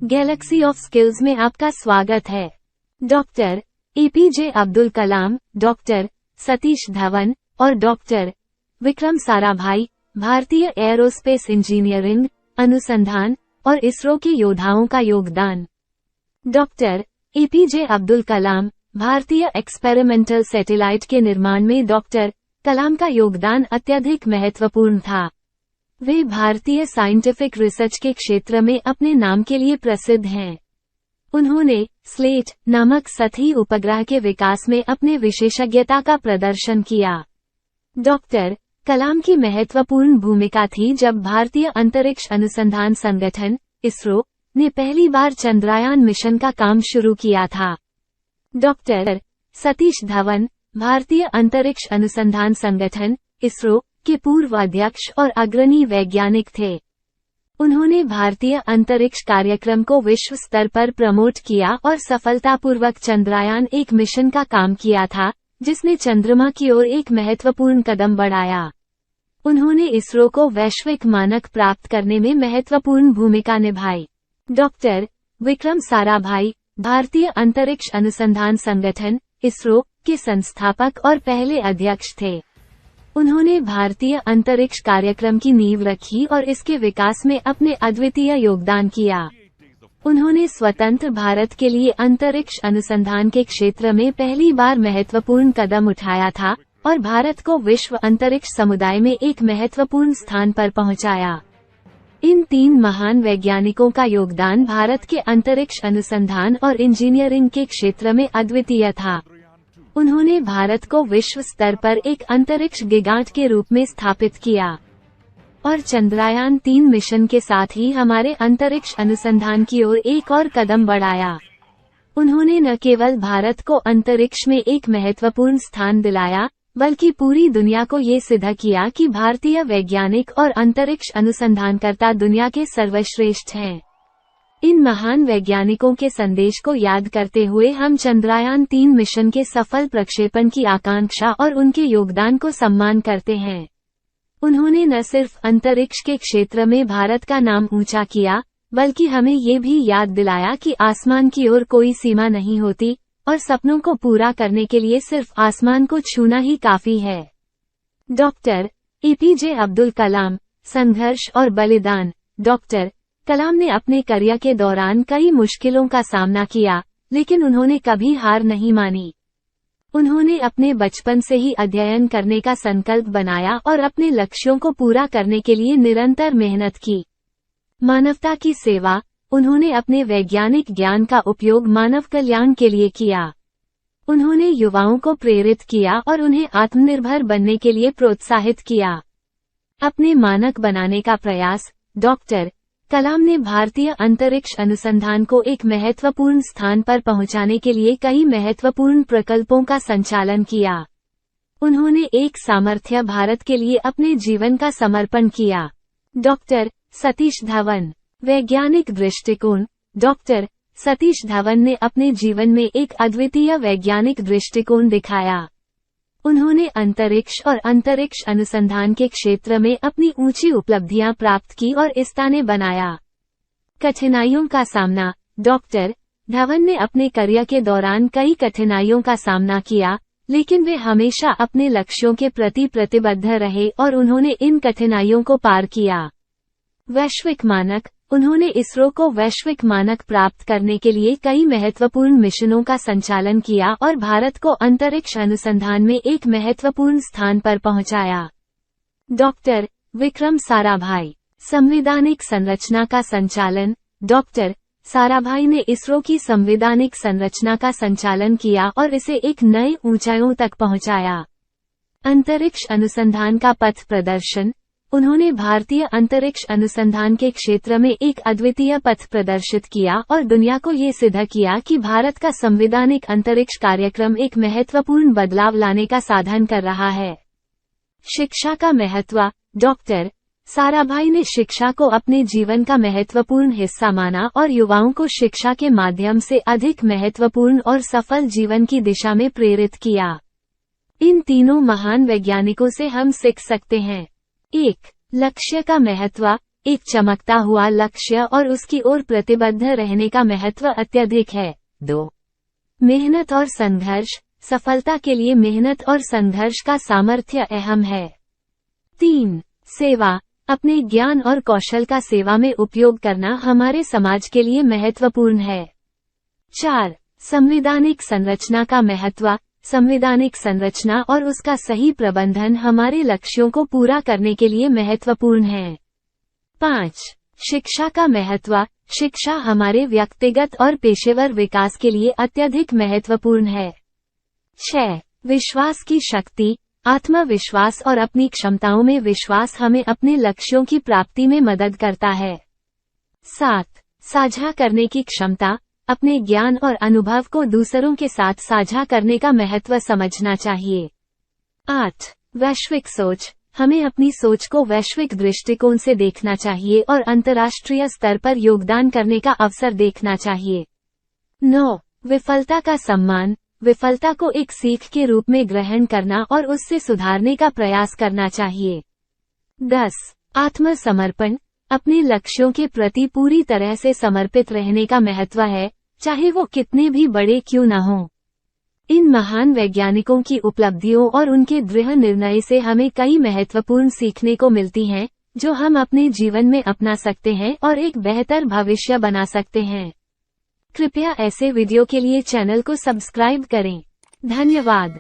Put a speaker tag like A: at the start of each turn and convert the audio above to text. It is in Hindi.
A: गैलेक्सी ऑफ स्किल्स में आपका स्वागत है। Doctor APJ Abdul Kalam, doctor Satish Dhawan और डॉक्टर विक्रम साराभाई भारतीय एरोस्पेस इंजीनियरिंग, अनुसंधान और इसरो के योद्धाओं का योगदान। डॉक्टर एपीजे अब्दुल कलाम भारतीय एक्सपेरिमेंटल सैटेलाइट के निर्माण में डॉक्टर कलाम का योगदान अत्यधिक महत्वपूर्ण था। वे भारतीय साइंटिफिक रिसर्च के क्षेत्र में अपने नाम के लिए प्रसिद्ध हैं। उन्होंने स्लेट नामक सतही उपग्रह के विकास में अपने विशेषज्ञता का प्रदर्शन किया। डॉक्टर कलाम की महत्वपूर्ण भूमिका थी जब भारतीय अंतरिक्ष अनुसंधान संगठन इसरो ने पहली बार चंद्रयान मिशन का काम शुरू किया था। डॉक्टर सतीश धवन भारतीय अंतरिक्ष अनुसंधान संगठन इसरो के पूर्व अध्यक्ष और अग्रणी वैज्ञानिक थे। उन्होंने भारतीय अंतरिक्ष कार्यक्रम को विश्व स्तर पर प्रमोट किया और सफलतापूर्वक चंद्रयान एक मिशन का काम किया था, जिसने चंद्रमा की ओर एक महत्वपूर्ण कदम बढ़ाया। उन्होंने इसरो को वैश्विक मानक प्राप्त करने में महत्वपूर्ण भूमिका निभाई। डॉक्टर विक्रम साराभाई भारतीय अंतरिक्ष अनुसंधान संगठन इसरो के संस्थापक और पहले अध्यक्ष थे। उन्होंने भारतीय अंतरिक्ष कार्यक्रम की नींव रखी और इसके विकास में अपने अद्वितीय योगदान किया। उन्होंने स्वतंत्र भारत के लिए अंतरिक्ष अनुसंधान के क्षेत्र में पहली बार महत्वपूर्ण कदम उठाया था और भारत को विश्व अंतरिक्ष समुदाय में एक महत्वपूर्ण स्थान पर पहुंचाया। इन तीन महान वैज्ञानिकों का योगदान भारत के अंतरिक्ष अनुसंधान और इंजीनियरिंग के क्षेत्र में अद्वितीय था। उन्होंने भारत को विश्व स्तर पर एक अंतरिक्ष गिगांट के रूप में स्थापित किया और चंद्रयान 3 मिशन के साथ ही हमारे अंतरिक्ष अनुसंधान की ओर एक और कदम बढ़ाया। उन्होंने न केवल भारत को अंतरिक्ष में एक महत्वपूर्ण स्थान दिलाया, बल्कि पूरी दुनिया को ये सिद्ध किया कि भारतीय वैज्ञानिक और अंतरिक्ष अनुसंधानकर्ता दुनिया के सर्वश्रेष्ठ हैं। इन महान वैज्ञानिकों के संदेश को याद करते हुए हम चंद्रयान 3 मिशन के सफल प्रक्षेपण की आकांक्षा और उनके योगदान को सम्मान करते हैं। उन्होंने न सिर्फ अंतरिक्ष के क्षेत्र में भारत का नाम ऊंचा किया, बल्कि हमें ये भी याद दिलाया कि आसमान की ओर कोई सीमा नहीं होती और सपनों को पूरा करने के लिए सिर्फ आसमान को छूना ही काफी है। डॉक्टर एपीजे अब्दुल कलाम संघर्ष और बलिदान। डॉक्टर कलाम ने अपने करियर के दौरान कई मुश्किलों का सामना किया, लेकिन उन्होंने कभी हार नहीं मानी। उन्होंने अपने बचपन से ही अध्ययन करने का संकल्प बनाया और अपने लक्ष्यों को पूरा करने के लिए निरंतर मेहनत की। मानवता की सेवा। उन्होंने अपने वैज्ञानिक ज्ञान का उपयोग मानव कल्याण के लिए किया। उन्होंने युवाओं को प्रेरित किया और उन्हें आत्मनिर्भर बनने के लिए प्रोत्साहित किया। अपने मानक बनाने का प्रयास। डॉक्टर कलाम ने भारतीय अंतरिक्ष अनुसंधान को एक महत्वपूर्ण स्थान पर पहुंचाने के लिए कई महत्वपूर्ण प्रकल्पों का संचालन किया। उन्होंने एक सामर्थ्य भारत के लिए अपने जीवन का समर्पण किया। डॉक्टर सतीश धवन वैज्ञानिक दृष्टिकोण। डॉक्टर सतीश धवन ने अपने जीवन में एक अद्वितीय वैज्ञानिक दृष्टिकोण दिखाया। उन्होंने अंतरिक्ष और अंतरिक्ष अनुसंधान के क्षेत्र में अपनी ऊंची उपलब्धियां प्राप्त की और इस्ताने बनाया। कठिनाइयों का सामना। डॉक्टर धवन ने अपने करियर के दौरान कई कठिनाइयों का सामना किया, लेकिन वे हमेशा अपने लक्ष्यों के प्रति प्रतिबद्ध रहे और उन्होंने इन कठिनाइयों को पार किया। वैश्विक मानक। उन्होंने इसरो को वैश्विक मानक प्राप्त करने के लिए कई महत्वपूर्ण मिशनों का संचालन किया और भारत को अंतरिक्ष अनुसंधान में एक महत्वपूर्ण स्थान पर पहुंचाया। डॉक्टर विक्रम साराभाई संवैधानिक संरचना का संचालन। डॉक्टर साराभाई ने इसरो की संवैधानिक संरचना का संचालन किया और इसे एक नए ऊंचाइयों तक पहुंचाया। अंतरिक्ष अनुसंधान का पथ प्रदर्शन। उन्होंने भारतीय अंतरिक्ष अनुसंधान के क्षेत्र में एक अद्वितीय पथ प्रदर्शित किया और दुनिया को ये सिद्ध किया कि भारत का संवैधानिक अंतरिक्ष कार्यक्रम एक महत्वपूर्ण बदलाव लाने का साधन कर रहा है। शिक्षा का महत्व। डॉक्टर साराभाई ने शिक्षा को अपने जीवन का महत्वपूर्ण हिस्सा माना और युवाओं को शिक्षा के माध्यम से अधिक महत्वपूर्ण और सफल जीवन की दिशा में प्रेरित किया। इन तीनों महान वैज्ञानिकों से हम सीख सकते हैं। 1. लक्ष्य का महत्व। एक चमकता हुआ लक्ष्य और उसकी ओर प्रतिबद्ध रहने का महत्व अत्यधिक है। 2. मेहनत और संघर्ष, सफलता के लिए मेहनत और संघर्ष का सामर्थ्य अहम है। 3. सेवा, अपने ज्ञान और कौशल का सेवा में उपयोग करना हमारे समाज के लिए महत्वपूर्ण है। 4. संवैधानिक संरचना का महत्व, संवैधानिक संरचना और उसका सही प्रबंधन हमारे लक्ष्यों को पूरा करने के लिए महत्वपूर्ण है। 5. शिक्षा का महत्व, शिक्षा हमारे व्यक्तिगत और पेशेवर विकास के लिए अत्यधिक महत्वपूर्ण है। 6. विश्वास की शक्ति, आत्मविश्वास और अपनी क्षमताओं में विश्वास हमें अपने लक्ष्यों की प्राप्ति में मदद करता है। 7. साझा करने की क्षमता, अपने ज्ञान और अनुभव को दूसरों के साथ साझा करने का महत्व समझना चाहिए। 8. वैश्विक सोच, हमें अपनी सोच को वैश्विक दृष्टिकोण से देखना चाहिए और अंतर्राष्ट्रीय स्तर पर योगदान करने का अवसर देखना चाहिए। 9. विफलता का सम्मान, विफलता को एक सीख के रूप में ग्रहण करना और उससे सुधारने का प्रयास करना चाहिए। 10. आत्मसमर्पण, अपने लक्ष्यों के प्रति पूरी तरह से समर्पित रहने का महत्व है, चाहे वो कितने भी बड़े क्यों न हों। इन महान वैज्ञानिकों की उपलब्धियों और उनके दृढ़ निर्णय से हमें कई महत्वपूर्ण सीखने को मिलती हैं, जो हम अपने जीवन में अपना सकते हैं और एक बेहतर भविष्य बना सकते हैं। कृपया ऐसे वीडियो के लिए चैनल को सब्सक्राइब करें। धन्यवाद।